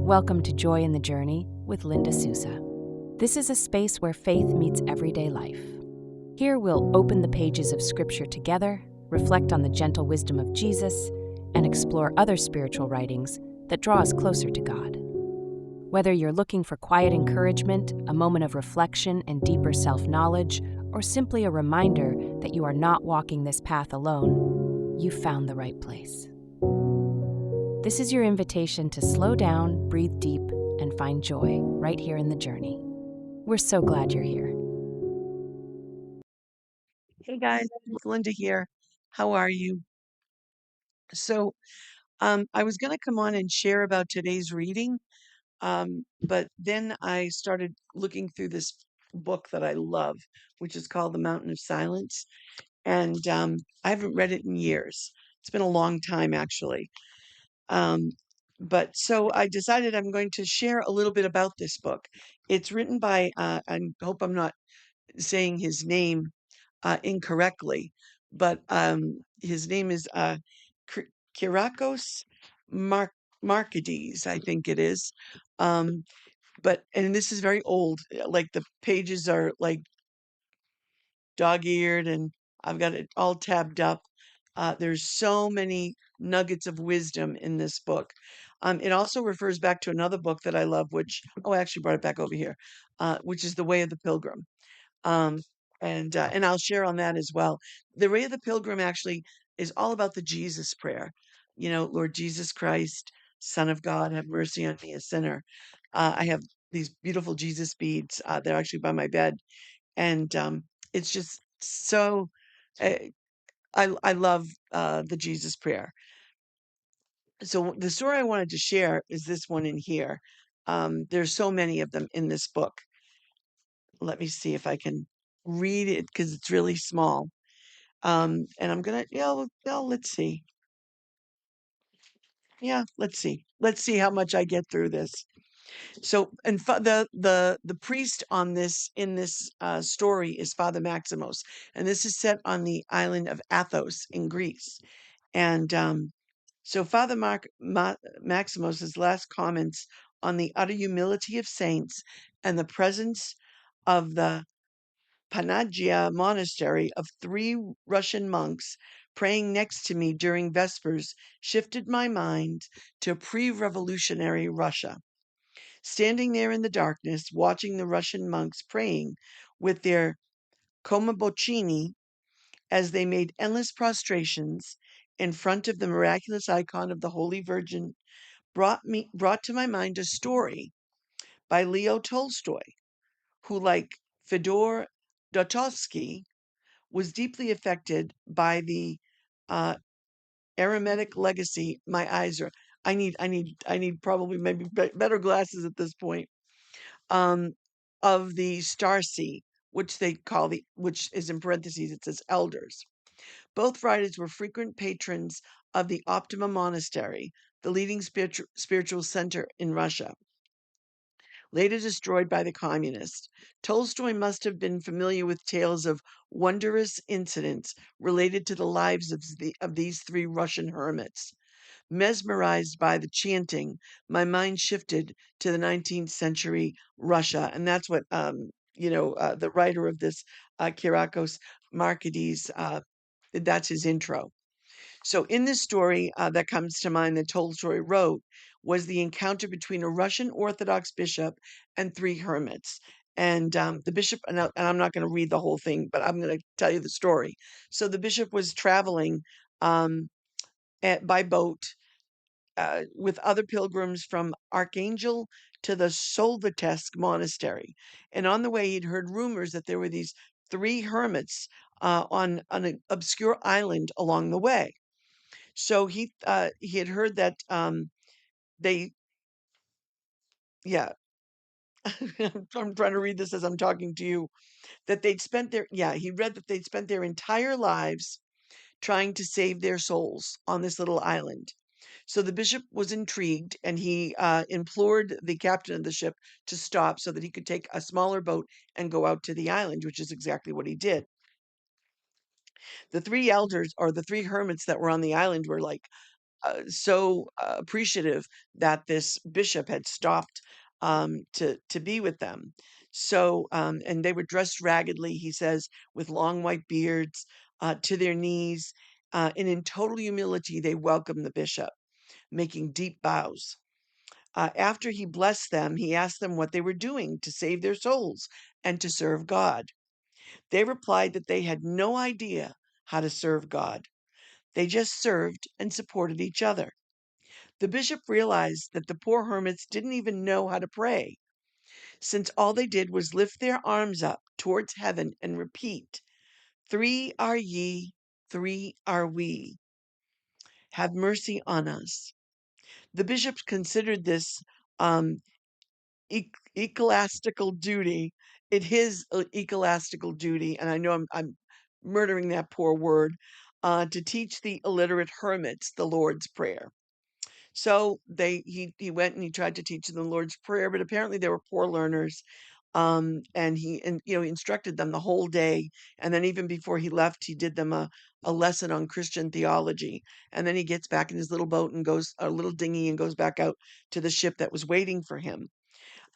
Welcome to Joy in the Journey with Linda Sousa. This is a space where faith meets everyday life. Here we'll open the pages of Scripture together, reflect on the gentle wisdom of Jesus, and explore other spiritual writings that draw us closer to God. Whether you're looking for quiet encouragement, a moment of reflection and deeper self-knowledge, or simply a reminder that you are not walking this path alone, you've found the right place. This is your invitation to slow down, breathe deep, and find joy right here in the journey. We're so glad you're here. Hey guys, it's Linda here. How are you? So, I was going to come on and share about today's reading, but then I started looking through this book that I love, which is called The Mountain of Silence, and I haven't read it in years. It's been a long time, actually. Um, but so I decided I'm going to share a little bit about this book. It's written by, I hope I'm not saying his name incorrectly, but his name is Kyr- Kyriakos Markides, I think it is. Um, and this is very old. Like the pages are like dog-eared, and I've got it all tabbed up. There's so many nuggets of wisdom in this book. It also refers back to another book that I love, which I actually brought it back over here, which is The Way of the Pilgrim. Um, and I'll share on that as well. The Way of the Pilgrim actually is all about the Jesus prayer. You know, Lord Jesus Christ, Son of God, have mercy on me, a sinner. I have these beautiful Jesus beads. They're actually by my bed, and it's just so. Uh, I love the Jesus prayer. So the story I wanted to share is this one in here. There's so many of them in this book. Let me see if I can read it because it's really small. And I'm gonna, let's see. Yeah, let's see. Let's see how much I get through this. So, and the priest on this in this story is Father Maximos, and this is set on the island of Athos in Greece. And so, Father Maximos's last comments on the utter humility of saints and the presence of the Panagia monastery of 3 Russian monks praying next to me during Vespers shifted my mind to pre-revolutionary Russia. Standing there in the darkness, watching the Russian monks praying with their komabochini as they made endless prostrations in front of the miraculous icon of the Holy Virgin brought to my mind a story by Leo Tolstoy, who, like Fyodor Dostoevsky, was deeply affected by the uh, Eremitic legacy. My eyes are. I need probably maybe better glasses at this point. Um, of the Starcy, which they call which is in parentheses. It says elders. Both writers were frequent patrons of the Optima Monastery, the leading spiritual center in Russia, later destroyed by the communists. Tolstoy must have been familiar with tales of wondrous incidents related to the lives of these 3 Russian hermits. Mesmerized by the chanting, my mind shifted to the 19th century Russia, and that's what the writer of this, Kyriakos Markides, that's his intro. So, in this story that comes to mind that Tolstoy wrote was the encounter between a Russian Orthodox bishop and 3 hermits. And the bishop, and I'm not going to read the whole thing, but I'm going to tell you the story. So, the bishop was traveling um, by boat with other pilgrims from Archangel to the Solvitesque monastery. And on the way, he'd heard rumors that there were these 3 hermits on an obscure island along the way. So he had heard that they yeah. I'm trying to read this as I'm talking to you, that they'd spent their he read that they'd spent their entire lives trying to save their souls on this little island. So the bishop was intrigued, and he implored the captain of the ship to stop so that he could take a smaller boat and go out to the island, which is exactly what he did. The 3 elders, or the 3 hermits that were on the island, were like appreciative that this bishop had stopped to be with them. So, and they were dressed raggedly, he says, with long white beards to their knees. And in total humility, they welcomed the bishop, making deep bows. After he blessed them, he asked them what they were doing to save their souls and to serve God. They replied that they had no idea how to serve God. They just served and supported each other. The bishop realized that the poor hermits didn't even know how to pray, since all they did was lift their arms up towards heaven and repeat, "Three are ye, three are we. Have mercy on us." The bishop considered this um, ecclesiastical duty. His ecclesiastical duty, and I know I'm murdering that poor word, to teach the illiterate hermits the Lord's Prayer. So he went and he tried to teach them the Lord's Prayer, but apparently they were poor learners. And he instructed them the whole day, and then even before he left, he did them a lesson on Christian theology. And then he gets back in his little boat and goes a little dinghy and goes back out to the ship that was waiting for him.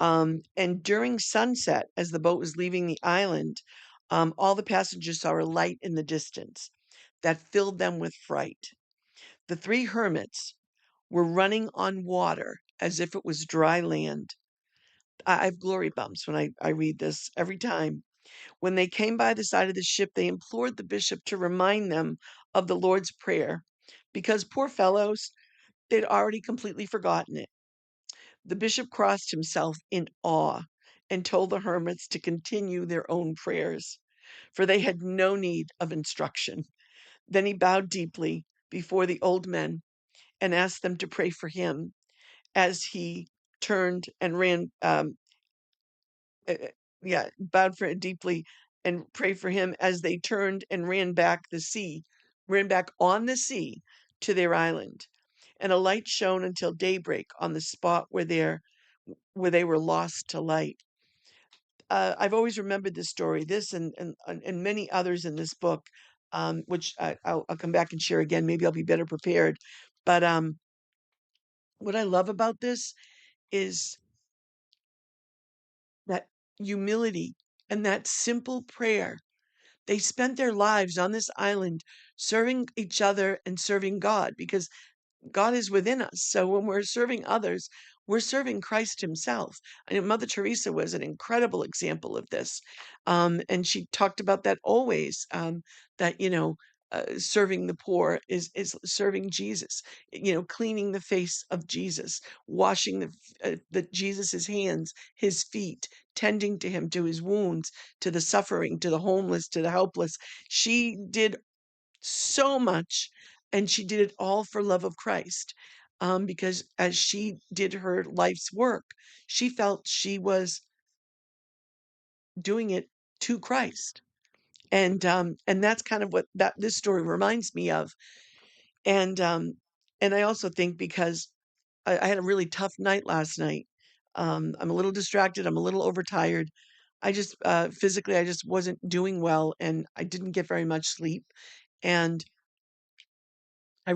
And during sunset, as the boat was leaving the island, all the passengers saw a light in the distance that filled them with fright. The three hermits were running on water as if it was dry land. I have glory bumps when I read this every time. When they came by the side of the ship, they implored the bishop to remind them of the Lord's Prayer because, poor fellows, they'd already completely forgotten it. The bishop crossed himself in awe and told the hermits to continue their own prayers, for they had no need of instruction. Then he bowed deeply before the old men and asked them to pray for him as he turned and ran. Uh, uh, yeah, bowed for deeply and prayed for him as they turned and ran back on the sea to their island. And a light shone until daybreak on the spot where they were lost to light. I've always remembered this story, this and many others in this book, which I'll come back and share again. Maybe I'll be better prepared. But what I love about this is that humility and that simple prayer. They spent their lives on this island serving each other and serving God because God is within us. So when we're serving others, we're serving Christ Himself. I mean, Mother Teresa was an incredible example of this. And she talked about that always, that, serving the poor is serving Jesus, cleaning the face of Jesus, washing the Jesus's hands, his feet, tending to him, to his wounds, to the suffering, to the homeless, to the helpless. She did so much, and she did it all for love of Christ. Because as she did her life's work, she felt she was doing it to Christ. And that's kind of what that this story reminds me of. And and I also think because I had a really tough night last night. I'm a little distracted, I'm a little overtired. I just physically I just wasn't doing well and I didn't get very much sleep. And I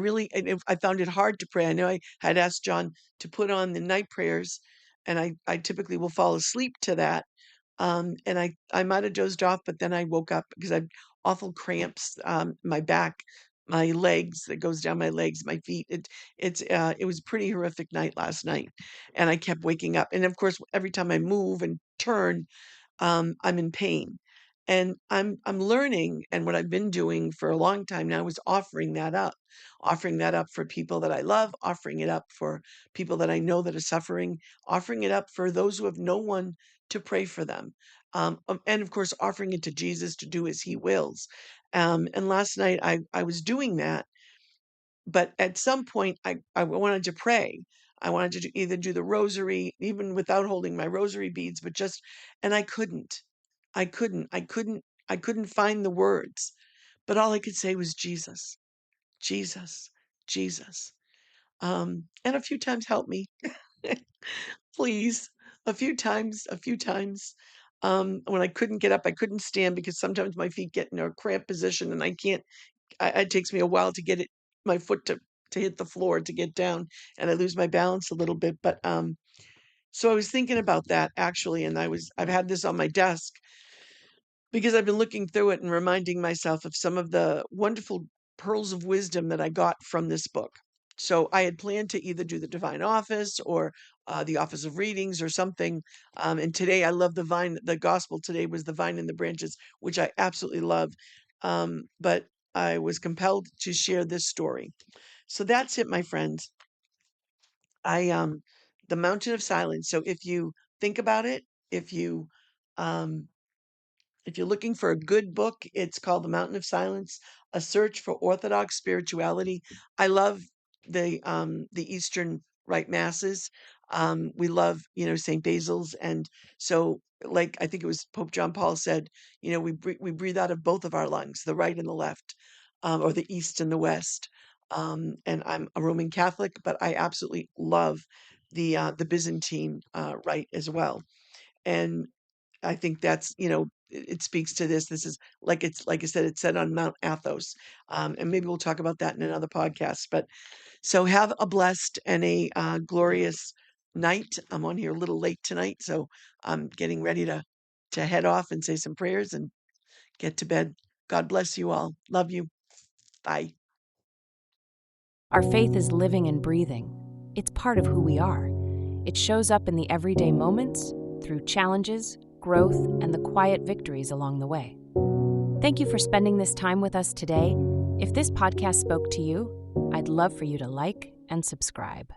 found it hard to pray. I know I had asked John to put on the night prayers, and I typically will fall asleep to that. And I might have dozed off, but then I woke up because I had awful cramps, my back, my legs, that goes down my legs, my feet. It was a pretty horrific night last night, and I kept waking up. And of course, every time I move and turn, I'm in pain. And I'm learning, and what I've been doing for a long time now is offering that up for people that I love, offering it up for people that I know that are suffering, offering it up for those who have no one to pray for them. And of course, offering it to Jesus to do as he wills. And last night I was doing that, but at some point I wanted to pray. I wanted to either do the rosary, even without holding my rosary beads, but just, and I couldn't. I couldn't find the words. But all I could say was Jesus, Jesus, Jesus. And a few times, help me, please. A few times. When I couldn't get up, I couldn't stand because sometimes my feet get in a cramped position and I can't, it takes me a while to get my foot to hit the floor to get down, and I lose my balance a little bit. But so I was thinking about that actually, and I've had this on my desk because I've been looking through it and reminding myself of some of the wonderful pearls of wisdom that I got from this book. So I had planned to either do the Divine Office or the Office of Readings or something. And today I love the vine. The gospel today was the vine and the branches, which I absolutely love. But I was compelled to share this story. So that's it, my friends. I the Mountain of Silence. So if you think about it, if you um if you're looking for a good book, it's called The Mountain of Silence: A Search for Orthodox Spirituality. I love the Eastern Rite Masses. We love, St. Basil's, and so like I think it was Pope John Paul said, we breathe out of both of our lungs, the right and the left, or the east and the west. And I'm a Roman Catholic, but I absolutely love the Byzantine rite as well. And I think that's, it speaks to this. This is like I said, it's said on Mount Athos. And maybe we'll talk about that in another podcast. But so have a blessed and a glorious night. I'm on here a little late tonight, so I'm getting ready to head off and say some prayers and get to bed. God bless you all. Love you. Bye. Our faith is living and breathing. It's part of who we are. It shows up in the everyday moments, through challenges, growth, and the quiet victories along the way. Thank you for spending this time with us today. If this podcast spoke to you, I'd love for you to like and subscribe.